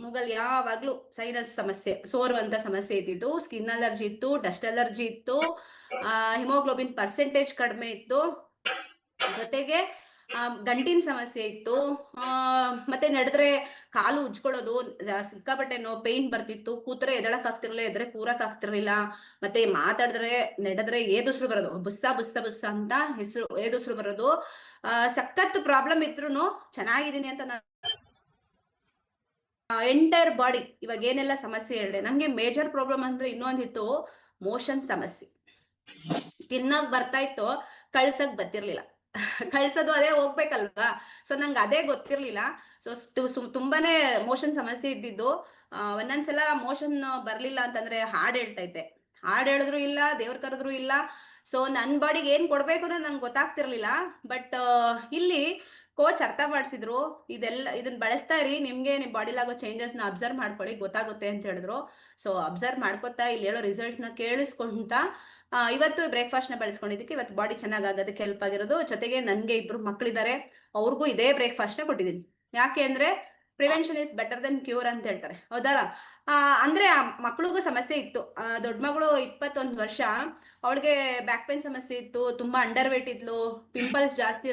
ಮೂಗಲ್ಲಿ ಯಾವಾಗ್ಲೂ ಸೈನಸ್ ಸಮಸ್ಯೆ, ಸೋರುವಂತ ಸಮಸ್ಯೆ ಇದ್ದಿದ್ದು, ಸ್ಕಿನ್ ಅಲರ್ಜಿ ಇತ್ತು, ಡಸ್ಟ್ ಅಲರ್ಜಿ ಇತ್ತು, ಹಿಮೋಗ್ಲೋಬಿನ್ ಪರ್ಸೆಂಟೇಜ್ ಕಡಿಮೆ ಇತ್ತು, ಜೊತೆಗೆ ಗಂಟಿನ ಸಮಸ್ಯೆ ಇತ್ತು. ಮತ್ತೆ ನಡೆದ್ರೆ ಕಾಲು ಉಜ್ಕೊಳ್ಳೋದು, ಸಿಕ್ಕಾಪಟ್ಟೆ ಪೇನ್ ಬರ್ತಿತ್ತು, ಕೂತ್ರೆ ಎದಳಕ್ ಆಗ್ತಿರ್ಲಿಲ್ಲ, ಎದ್ರೆ ಕೂರಕ್ ಆಗ್ತಿರ್ಲಿಲ್ಲ. ಮತ್ತೆ ಮಾತಾಡಿದ್ರೆ ನಡೆದ್ರೆ ಏದುಸ್ರು ಬರೋದು, ಬುಸ್ಸ ಬುಸ್ಸ ಬುಸ್ಸ ಅಂತ ಹೆಸರು ಏದುಸ್ರು ಬರೋದು. ಸಖತ್ ಪ್ರಾಬ್ಲಮ್ ಇದ್ರು ಚೆನ್ನಾಗಿದ್ದೀನಿ ಅಂತ ನಾನು ಎಂಟೈರ್ ಬಾಡಿ ಇವಾಗ ಏನೆಲ್ಲ ಸಮಸ್ಯೆ ಹೇಳಿದೆ. ನಂಗೆ ಮೇಜರ್ ಪ್ರಾಬ್ಲಮ್ ಅಂದ್ರೆ ಇನ್ನೊಂದಿತ್ತು, ಮೋಷನ್ ಸಮಸ್ಯೆ. ತಿನ್ನೋಕ್ ಬರ್ತಾ ಇತ್ತು, ಕಳ್ಸಕ್ ಬರ್ತಿರ್ಲಿಲ್ಲ. ಕಳ್ಸೋದು ಅದೇ ಹೋಗ್ಬೇಕಲ್ವಾ, ಸೊ ನಂಗೆ ಅದೇ ಗೊತ್ತಿರ್ಲಿಲ್ಲ. ಸೊ ತುಂಬಾನೇ ಮೋಷನ್ ಸಮಸ್ಯೆ ಇದ್ದಿದ್ದು. ಒಂದೊಂದ್ಸಲ ಮೋಷನ್ ಬರ್ಲಿಲ್ಲ ಅಂತಂದ್ರೆ ಹಾಡ್ ಹೇಳ್ತಾ ಇದ್ದೆ, ಹಾಡ್ ಹೇಳಿದ್ರು ಇಲ್ಲ, ದೇವ್ರ ಕರೆದ್ರು ಇಲ್ಲ. ಸೊ ನನ್ನ ಬಾಡಿಗೆ ಏನ್ ಕೊಡ್ಬೇಕು ಅನ್ನೋದು ನಂಗೆ ಗೊತ್ತಾಗ್ತಿರ್ಲಿಲ್ಲ. ಬಟ್ ಇಲ್ಲಿ ಕೋಚ್ ಅರ್ಥ ಮಾಡಿಸಿದ್ರು, ಇದನ್ನ ಬಳಸ್ತಾ ಇರಿ, ನಿಮ್ಗೆ ನಿಮ್ ಬಾಡಿಲಾಗೋ ಚೇಂಜಸ್ ನ ಅಬ್ಸರ್ವ್ ಮಾಡ್ಕೊಳ್ಳಿ, ಗೊತ್ತಾಗುತ್ತೆ ಅಂತ ಹೇಳಿದ್ರು. ಸೊ ಅಬ್ಸರ್ವ್ ಮಾಡ್ಕೊತಾ ಇಲ್ಲಿ ಹೇಳೋ ರಿಸಲ್ಟ್ ನ ಕೇಳಿಸ್ಕೊಂತ ಇವತ್ತು ಬ್ರೇಕ್ಫಾಸ್ಟ್ ನ ಬಳಸ್ಕೊಂಡಿದ್ದಕ್ಕೆ ಇವತ್ತು ಬಾಡಿ ಚೆನ್ನಾಗಾಗೋದಕ್ಕೆ ಹೆಲ್ಪ್ ಆಗಿರೋದು. ಜೊತೆಗೆ ನನ್ಗೆ ಇಬ್ರು ಮಕ್ಳಿದ್ದಾರೆ, ಅವ್ರಿಗೂ ಇದೇ ಬ್ರೇಕ್ಫಾಸ್ಟ್ ನ ಕೊಟ್ಟಿದ್ದೀನಿ. ಯಾಕೆ ಅಂದ್ರೆ prevention is better then cure ಅಂತ ಹೇಳ್ತಾರೆ, ಹೌದಲ್ಲ. ಅಂದ್ರೆ ಆ ಮಕ್ಳಿಗೂ ಸಮಸ್ಯೆ ಇತ್ತು. ದೊಡ್ಡ ಮಗಳು 21 ವರ್ಷ, ಅವಳಿಗೆ ಬ್ಯಾಕ್ ಪೇನ್ ಸಮಸ್ಯೆ ಇತ್ತು, ತುಂಬಾ ಅಂಡರ್ ವೇಟ್ ಇದ್ಲು, ಪಿಂಪಲ್ಸ್ ಜಾಸ್ತಿ